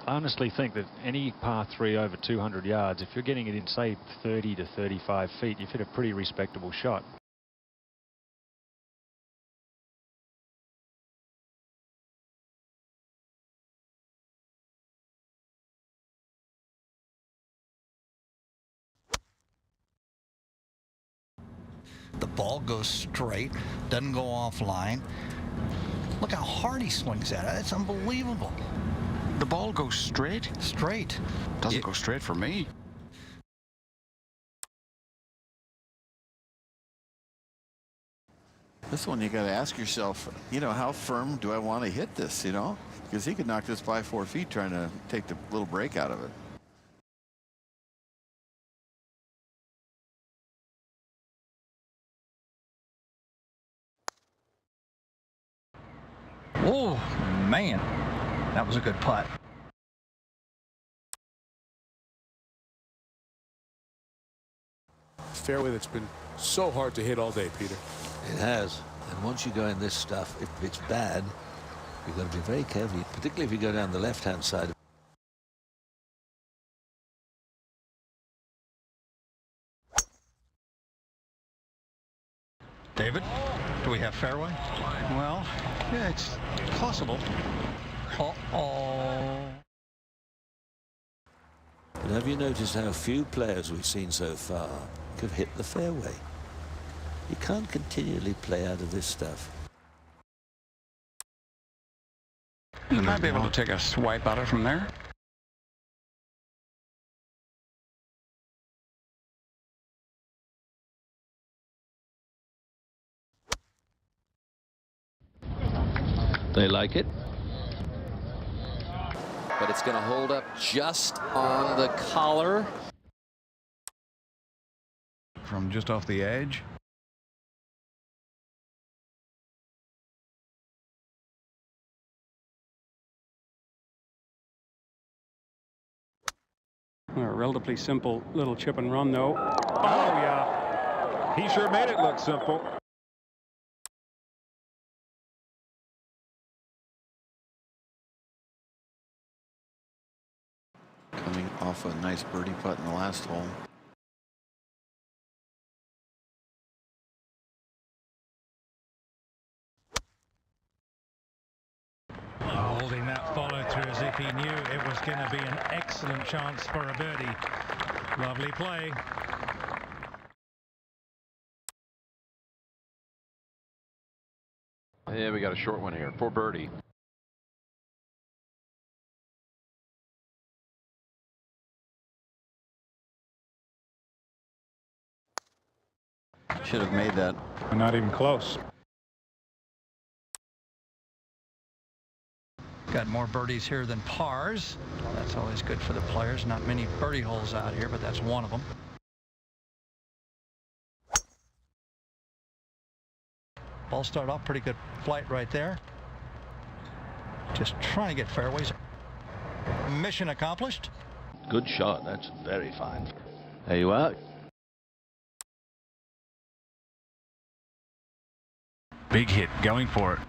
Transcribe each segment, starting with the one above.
honestly think that any par 3 over 200 yards, if you're getting it in, say, 30 to 35 feet, you've hit a pretty respectable shot. The ball goes straight, doesn't go offline. Look how hard he swings at it. It's unbelievable. The ball goes straight? Straight. Doesn't go straight for me. This one you got to ask yourself, you know, how firm do I want to hit this, you know? Because he could knock this by 4 feet trying to take the little break out of it. Oh, man. That was a good putt. Fairway that's been so hard to hit all day, Peter. It has. And once you go in this stuff, if it's bad, you've got to be very careful, particularly if you go down the left-hand side. David, do we have fairway? Well, yeah, it's possible. Uh-oh. But have you noticed how few players we've seen so far have hit the fairway? You can't continually play out of this stuff. You might be able to take a swipe at it from there. They like it. But it's going to hold up just on the collar. From just off the edge. A relatively simple little chip and run, though. Oh, yeah. He sure made it look simple. Coming off a nice birdie putt in the last hole. Holding that follow through as if he knew it was going to be an excellent chance for a birdie. Lovely play. Yeah, we got a short one here for birdie. Should have made that. Not even close. Got more birdies here than pars. That's always good for the players. Not many birdie holes out here, but that's one of them. Ball started off pretty good flight right there. Just trying to get fairways. Mission accomplished. Good shot. That's very fine. There you are. Big hit, going for it.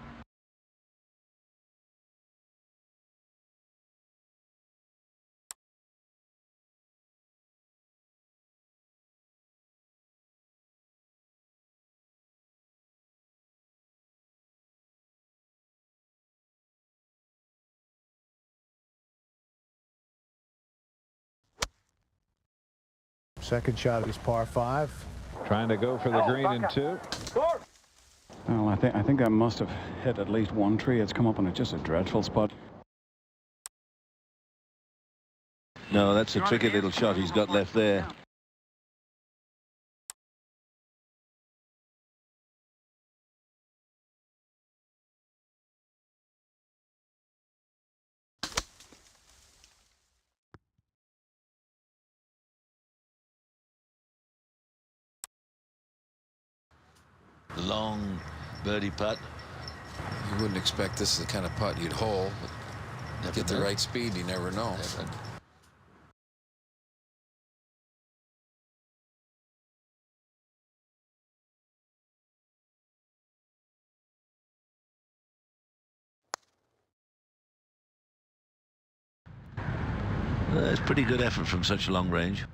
Second shot of his par 5. Trying to go for the green in 2. Well, I think that must have hit at least one tree. It's come up on just a dreadful spot. No, that's a tricky little shot he's got left there. Long birdie putt. You wouldn't expect this is the kind of putt you'd hole, but get the right speed, you never know. It's pretty good effort from such long range.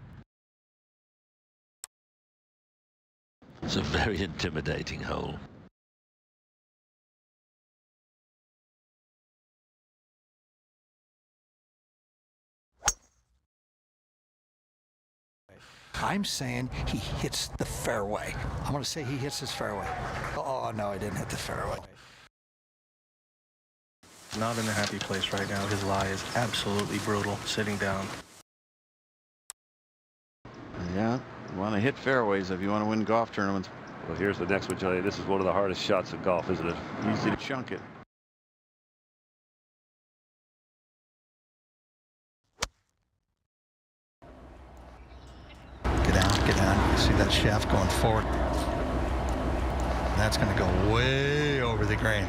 It's a very intimidating hole. I'm saying he hits the fairway. I'm going to say he hits his fairway. Oh, no, he didn't hit the fairway. Not in a happy place right now. His lie is absolutely brutal, sitting down. Yeah, you want to hit fairways if you want to win golf tournaments. Well, here's the next one, Johnny. This is one of the hardest shots of golf, isn't it? Easy to chunk it. Get down. You see that shaft going forward. That's going to go way over the green.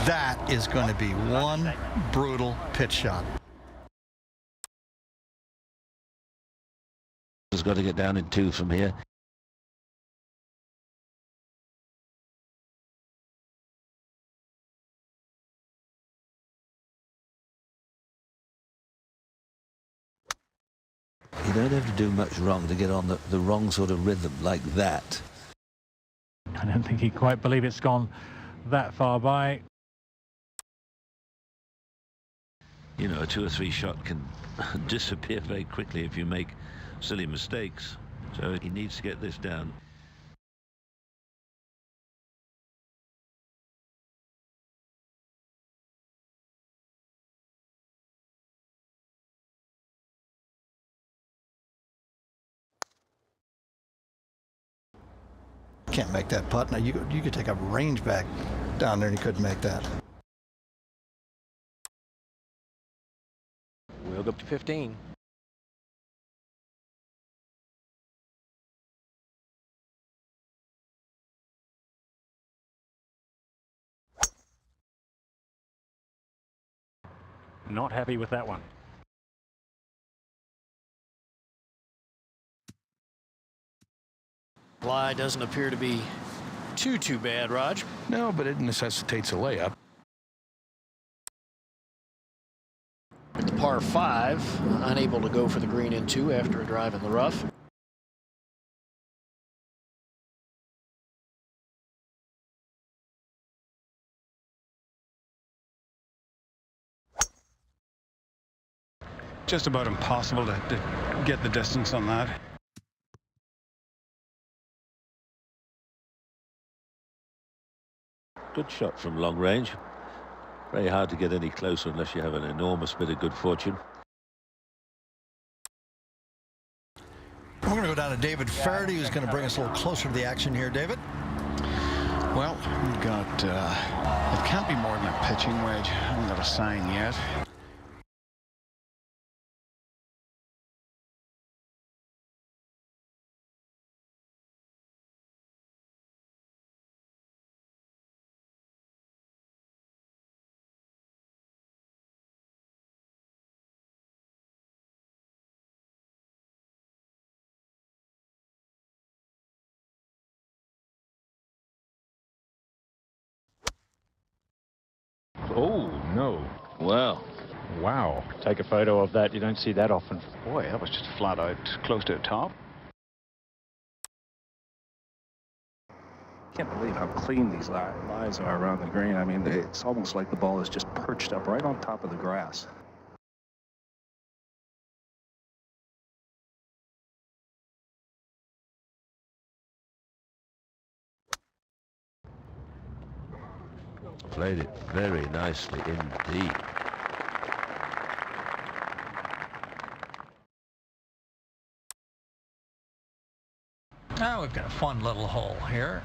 That is going to be one brutal pitch shot. He's got to get down in 2 from here. You don't have to do much wrong to get on the wrong sort of rhythm like that. I don't think he'd quite believe it's gone that far by. You know, a 2 or 3 shot can disappear very quickly if you make silly mistakes. So he needs to get this down. Can't make that putt. Now you could take a range back down there and you couldn't make that. We'll go up to 15. Not happy with that one. Lie doesn't appear to be too bad, Raj. No, but it necessitates a layup. The par 5, unable to go for the green in 2 after a drive in the rough. Just about impossible to get the distance on that. Good shot from long range. Very hard to get any closer unless you have an enormous bit of good fortune. We're going to go down to David Faraday, who's going to bring us a little closer to the action here. David? Well, we've got, it can't be more than a pitching wedge. I haven't got a sign yet. Oh, no. Wow. Wow. Take a photo of that. You don't see that often. Boy, that was just flat out close to the top. Can't believe how clean these lies are around the green. I mean, it's almost like the ball is just perched up right on top of the grass. Played it very nicely indeed. Now we've got a fun little hole here.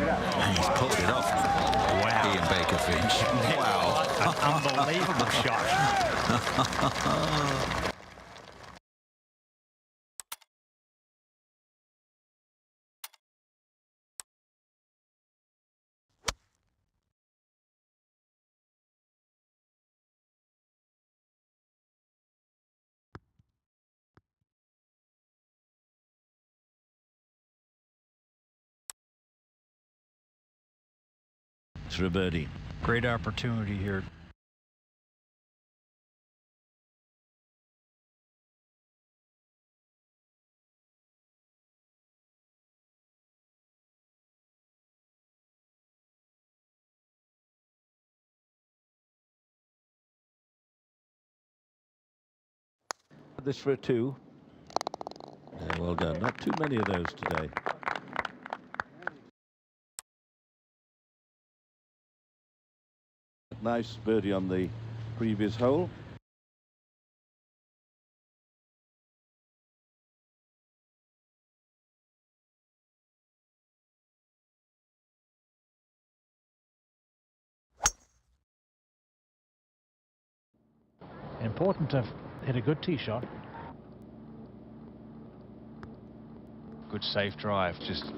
And he's pulled it off. Wow. Ian Baker Finch. Wow. An unbelievable shot. for a birdie. Great opportunity here. This for a 2. Yeah, well done. Not too many of those today. Nice birdie on the previous hole. Important to hit a good tee shot. Good safe drive, just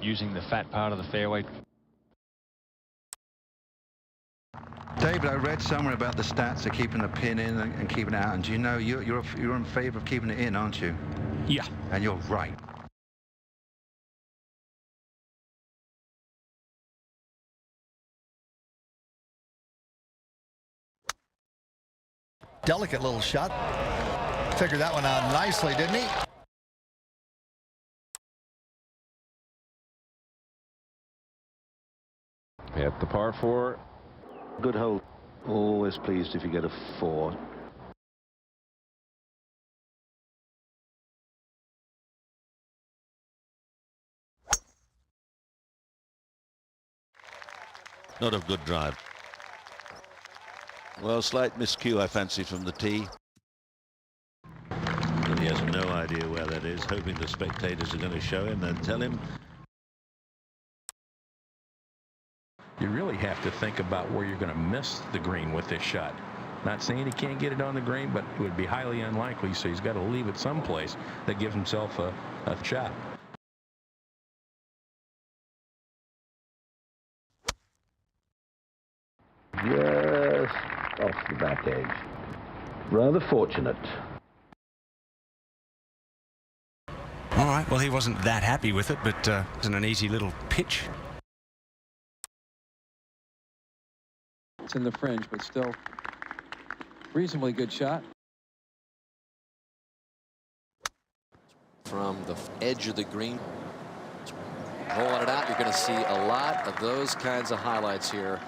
using the fat part of the fairway. David, I read somewhere about the stats of keeping the pin in and keeping it out, and do you know you're in favor of keeping it in, aren't you? Yeah. And you're right. Delicate little shot. Figured that one out nicely, didn't he? At the par 4. Good hole. Always pleased if you get a 4. Not a good drive. Well, slight miscue, I fancy, from the tee. But he has no idea where that is, hoping the spectators are going to show him, then tell him. You really have to think about where you're going to miss the green with this shot. Not saying he can't get it on the green, but it would be highly unlikely, so he's got to leave it someplace that gives himself a shot. Just off the back edge. Rather fortunate. All right, well, he wasn't that happy with it, but it wasn't an easy little pitch. It's in the fringe, but still reasonably good shot. From the edge of the green. Rolling it out, you're going to see a lot of those kinds of highlights here